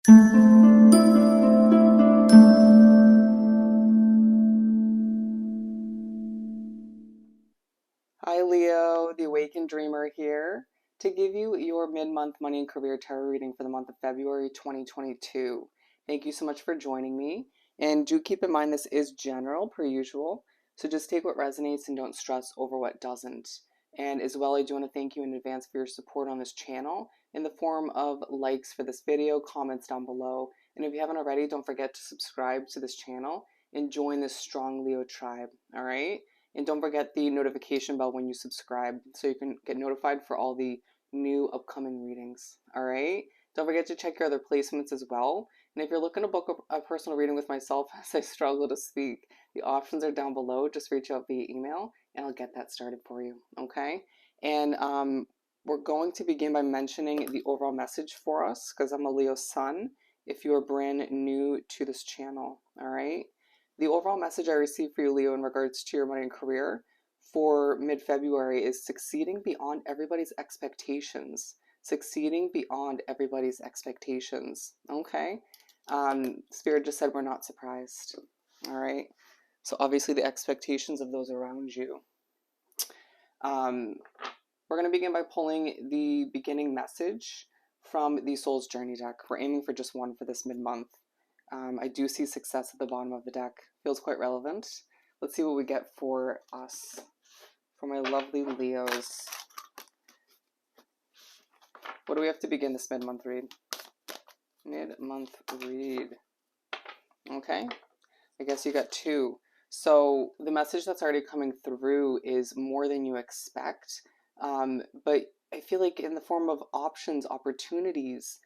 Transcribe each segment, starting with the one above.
Hi Leo, the Awakened Dreamer here to give you your mid-month money and career tarot reading for the month of February 2022. Thank you so much for joining me. And do keep in mind this is general per usual, so just take what resonates and don't stress over what doesn't. And as well, I do want to thank you in advance for your support on this channel in the form of likes for this video, comments down below. And if you haven't already, don't forget to subscribe to this channel and join this strong Leo tribe, all right? And don't forget the notification bell when you subscribe so you can get notified for all the new upcoming readings. All right. Don't forget to check your other placements as well. And if you're looking to book a personal reading with myself as I struggle to speak, the options are down below. Just reach out via email and I'll get that started for you. Okay. And we're going to begin by mentioning the overall message for us because I'm a Leo sun if you are brand new to this channel. All right. The overall message I received for you, Leo, in regards to your money and career for mid-February is succeeding beyond everybody's expectations. Succeeding beyond everybody's expectations. Okay. Spirit just said we're not surprised. All right. So obviously the expectations of those around you. We're going to begin by pulling the beginning message from the Soul's Journey deck. We're aiming for just one for this mid-month. I do see success at the bottom of the deck. Feels quite relevant. Let's see what we get for us, for my lovely Leos. What do we have to begin this mid-month read? Mid-month read. Okay. I guess you got two. So the message that's already coming through is more than you expect. But I feel like in the form of options, opportunities,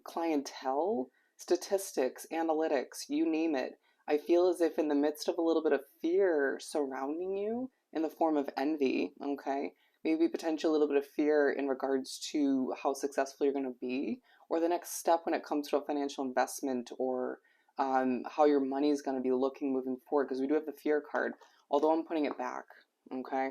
clientele, statistics, analytics, you name it. I feel as if in the midst of a little bit of fear surrounding you in the form of envy, okay, maybe potentially a little bit of fear in regards to how successful you're going to be, or the next step when it comes to a financial investment, or how your money is going to be looking moving forward, because we do have the fear card, although I'm putting it back, okay?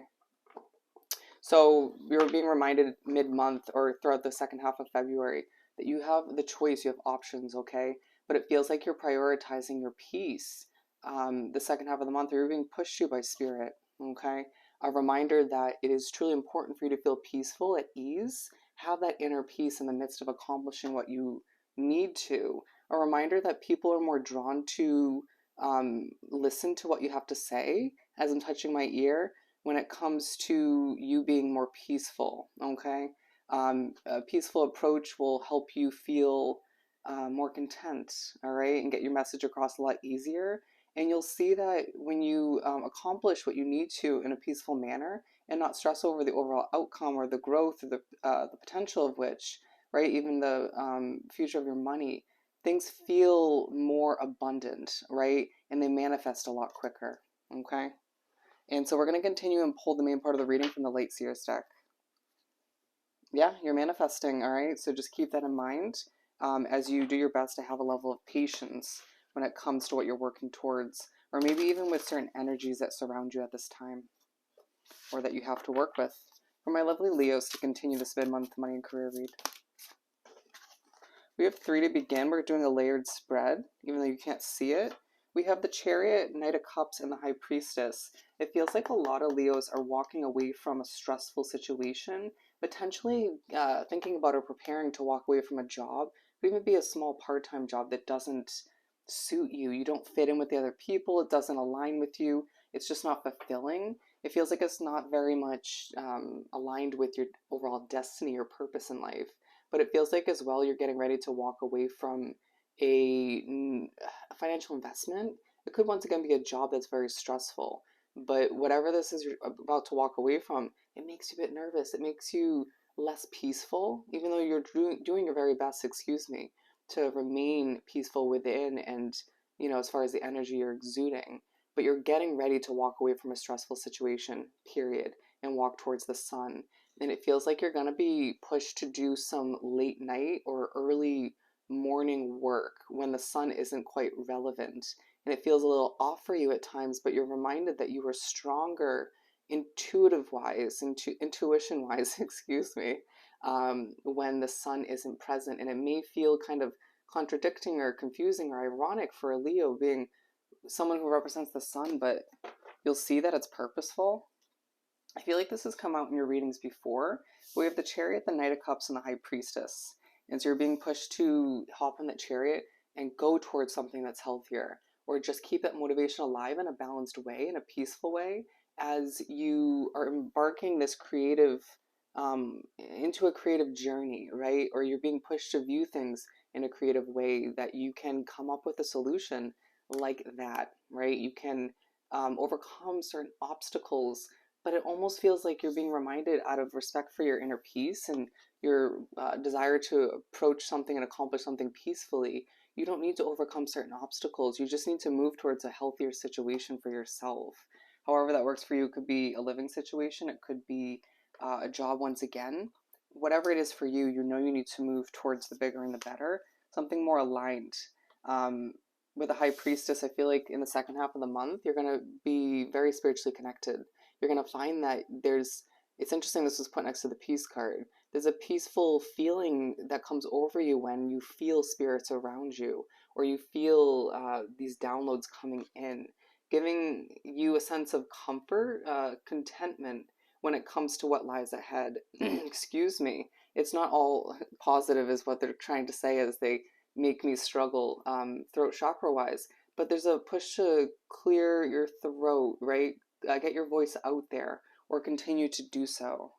So you're being reminded mid-month or throughout the second half of February that you have the choice, you have options, okay? But it feels like you're prioritizing your peace the second half of the month, or you're being pushed to by spirit, okay? A reminder that it is truly important for you to feel peaceful, at ease, have that inner peace in the midst of accomplishing what you need to. A reminder that people are more drawn to listen to what you have to say as I'm touching my ear when it comes to you being more peaceful, okay? A peaceful approach will help you feel more content, all right? And get your message across a lot easier. And you'll see that when you accomplish what you need to in a peaceful manner and not stress over the overall outcome or the growth or the potential of which, right? Even the future of your money, things feel more abundant, right? And they manifest a lot quicker, okay? And so we're going to continue and pull the main part of the reading from the Late Seers deck. Yeah, you're manifesting, all right? So just keep that in mind as you do your best to have a level of patience when it comes to what you're working towards, or maybe even with certain energies that surround you at this time, or that you have to work with. For my lovely Leos to continue this mid-month money and career read. We have three to begin. We're doing a layered spread, even though you can't see it. We have the Chariot, Knight of Cups, and the High Priestess. It feels like a lot of Leos are walking away from a stressful situation, potentially thinking about or preparing to walk away from a job, or even be a small part-time job that doesn't suit you. You don't fit in with the other people. It doesn't align with you. It's just not fulfilling. It feels like it's not very much aligned with your overall destiny or purpose in life. But it feels like as well you're getting ready to walk away from a financial investment. It could once again be a job that's very stressful. But whatever this is you're about to walk away from, it makes you a bit nervous. It makes you less peaceful, even though you're doing your very best, excuse me, to remain peaceful within and, you know, as far as the energy you're exuding. But you're getting ready to walk away from a stressful situation, period, and walk towards the sun. And it feels like you're going to be pushed to do some late night or early morning work when the sun isn't quite relevant. And it feels a little off for you at times, but you're reminded that you are stronger intuition wise, excuse me, when the sun isn't present. And it may feel kind of contradicting or confusing or ironic for a Leo being someone who represents the sun, but you'll see that it's purposeful. I feel like this has come out in your readings before. We have the Chariot, the Knight of Cups, and the High Priestess. And so you're being pushed to hop on that chariot and go towards something that's healthier, or just keep that motivation alive in a balanced way, in a peaceful way, as you are embarking this creative, into a creative journey, right? Or you're being pushed to view things in a creative way that you can come up with a solution like that, right? You can overcome certain obstacles, but it almost feels like you're being reminded, out of respect for your inner peace and your desire to approach something and accomplish something peacefully. You don't need to overcome certain obstacles. You just need to move towards a healthier situation for yourself. However that works for you, it could be a living situation, it could be a job once again. Whatever it is for you, you know you need to move towards the bigger and the better, something more aligned. Um, with a High Priestess, I feel like in the second half of the month, you're going to be very spiritually connected. You're going to find that it's interesting, this was put next to the Peace card. There's a peaceful feeling that comes over you when you feel spirits around you, or you feel these downloads coming in, giving you a sense of comfort, contentment when it comes to what lies ahead. Excuse me. It's not all positive, is what they're trying to say as they make me struggle throat chakra wise. But there's a push to clear your throat, right? Get your voice out there, or continue to do so.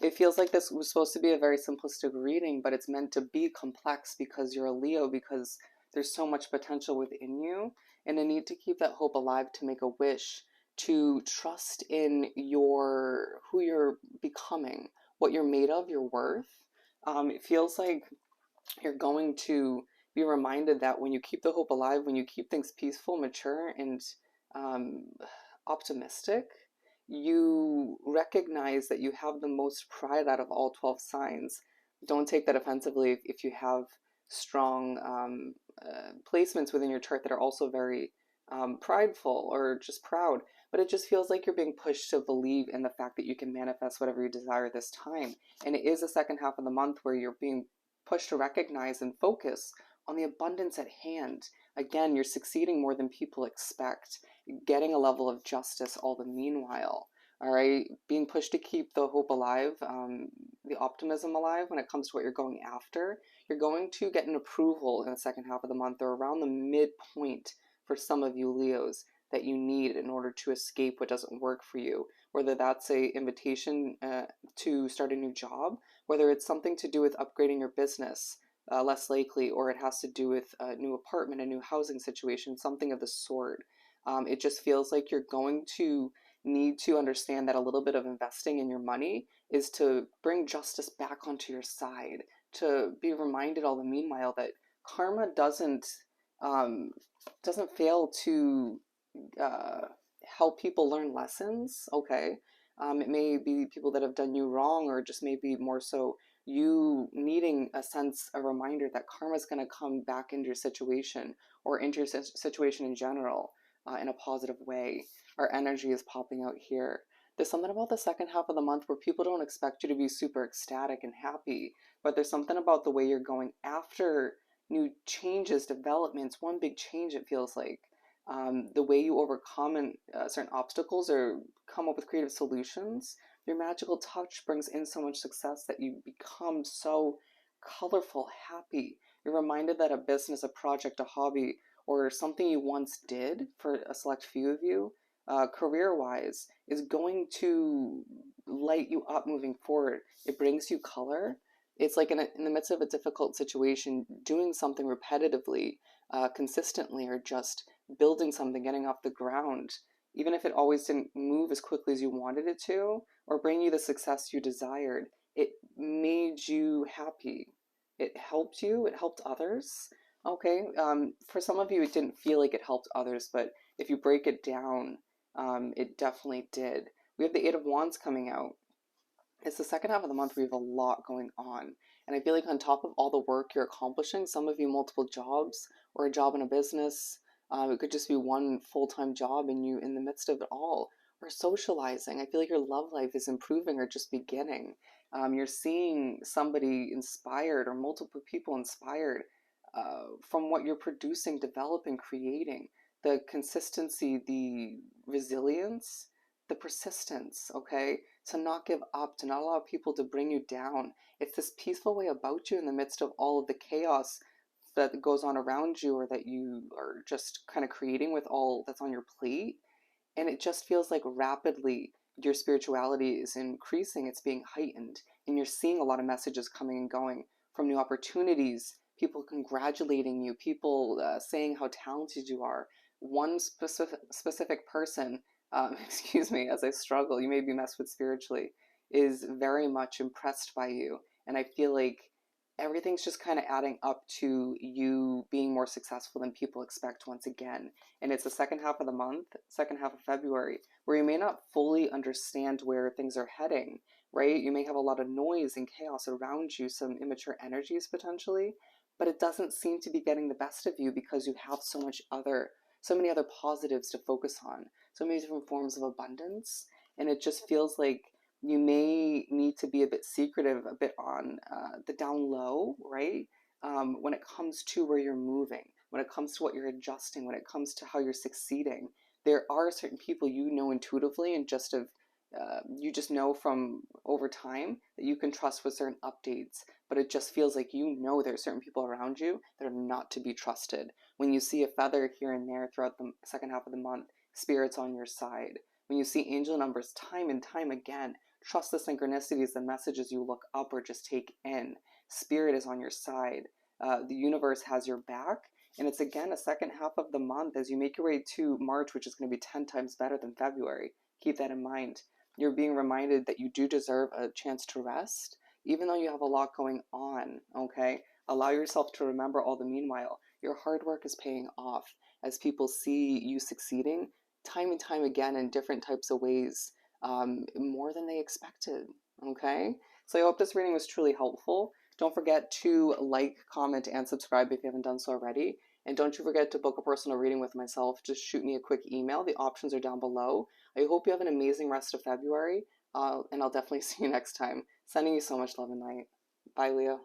It feels like this was supposed to be a very simplistic reading, but it's meant to be complex because you're a Leo, because there's so much potential within you, and a need to keep that hope alive, to make a wish, to trust in who you're becoming, what you're made of, your worth. It feels like you're going to be reminded that when you keep the hope alive, when you keep things peaceful, mature, and um, optimistic, you recognize that you have the most pride out of all 12 signs. Don't take that offensively if you have strong placements within your chart that are also very prideful or just proud. But it just feels like you're being pushed to believe in the fact that you can manifest whatever you desire this time. And it is the second half of the month where you're being pushed to recognize and focus on the abundance at hand. Again, you're succeeding more than people expect, getting a level of justice all the meanwhile. All right, being pushed to keep the hope alive, the optimism alive when it comes to what you're going after. You're going to get an approval in the second half of the month, or around the midpoint for some of you Leos, that you need in order to escape what doesn't work for you. Whether that's a invitation to start a new job, whether it's something to do with upgrading your business, less likely, or it has to do with a new apartment, a new housing situation, something of the sort. It just feels like you're going to need to understand that a little bit of investing in your money is to bring justice back onto your side, to be reminded all the meanwhile that karma doesn't fail to uh, help people learn lessons. Okay, it may be people that have done you wrong, or just maybe more so you needing a reminder that karma is going to come back into your situation, or into your situation in general, in a positive way. Our energy is popping out here. There's something about the second half of the month where people don't expect you to be super ecstatic and happy, but there's something about the way you're going after new changes, developments, one big change, it feels like. The way you overcome certain obstacles or come up with creative solutions, your magical touch brings in so much success that you become so colorful, happy. You're reminded that a business, a project, a hobby, or something you once did for a select few of you, career-wise, is going to light you up moving forward. It brings you color. It's like in the midst of a difficult situation, doing something repetitively, consistently, or just building something, getting off the ground, even if it always didn't move as quickly as you wanted it to, or bring you the success you desired, it made you happy. It helped you, it helped others. Okay, for some of you, it didn't feel like it helped others, but if you break it down, it definitely did. We have the Eight of Wands coming out. It's the second half of the month. We have a lot going on. And I feel like on top of all the work you're accomplishing, some of you multiple jobs, or a job in a business, it could just be one full-time job, and you in the midst of it all, or socializing. I feel like your love life is improving or just beginning. You're seeing somebody inspired or multiple people inspired from what you're producing, developing, creating. The consistency, the resilience, the persistence, okay? To not give up, to not allow people to bring you down. It's this peaceful way about you in the midst of all of the chaos that goes on around you or that you are just kind of creating with all that's on your plate. And it just feels like rapidly your spirituality is increasing, it's being heightened, and you're seeing a lot of messages coming and going from new opportunities, people congratulating you, people saying how talented you are. One specific person, excuse me, as I struggle, you may be messed with spiritually, is very much impressed by you. And I feel like everything's just kind of adding up to you being more successful than people expect once again. And it's the second half of the month, second half of February, where you may not fully understand where things are heading, right? You may have a lot of noise and chaos around you, some immature energies potentially, but it doesn't seem to be getting the best of you because you have so many other positives to focus on, so many different forms of abundance. And it just feels like you may need to be a bit secretive, a bit on the down low, right? When it comes to where you're moving, when it comes to what you're adjusting, when it comes to how you're succeeding. There are certain people you know intuitively and you just know from over time that you can trust with certain updates, but it just feels like there are certain people around you that are not to be trusted. When you see a feather here and there throughout the second half of the month, spirit's on your side. When you see angel numbers time and time again, trust the synchronicities, the messages you look up or just take in. Spirit is on your side. The universe has your back. And it's again a second half of the month as you make your way to March, which is going to be 10 times better than February. Keep that in mind. You're being reminded that you do deserve a chance to rest, even though you have a lot going on, okay? Allow yourself to remember all the meanwhile. Your hard work is paying off as people see you succeeding time and time again in different types of ways, more than they expected, okay? So I hope this reading was truly helpful. Don't forget to like, comment, and subscribe if you haven't done so already. And don't you forget to book a personal reading with myself. Just shoot me a quick email. The options are down below. I hope you have an amazing rest of February, and I'll definitely see you next time. Sending you so much love and light. Bye, Leo.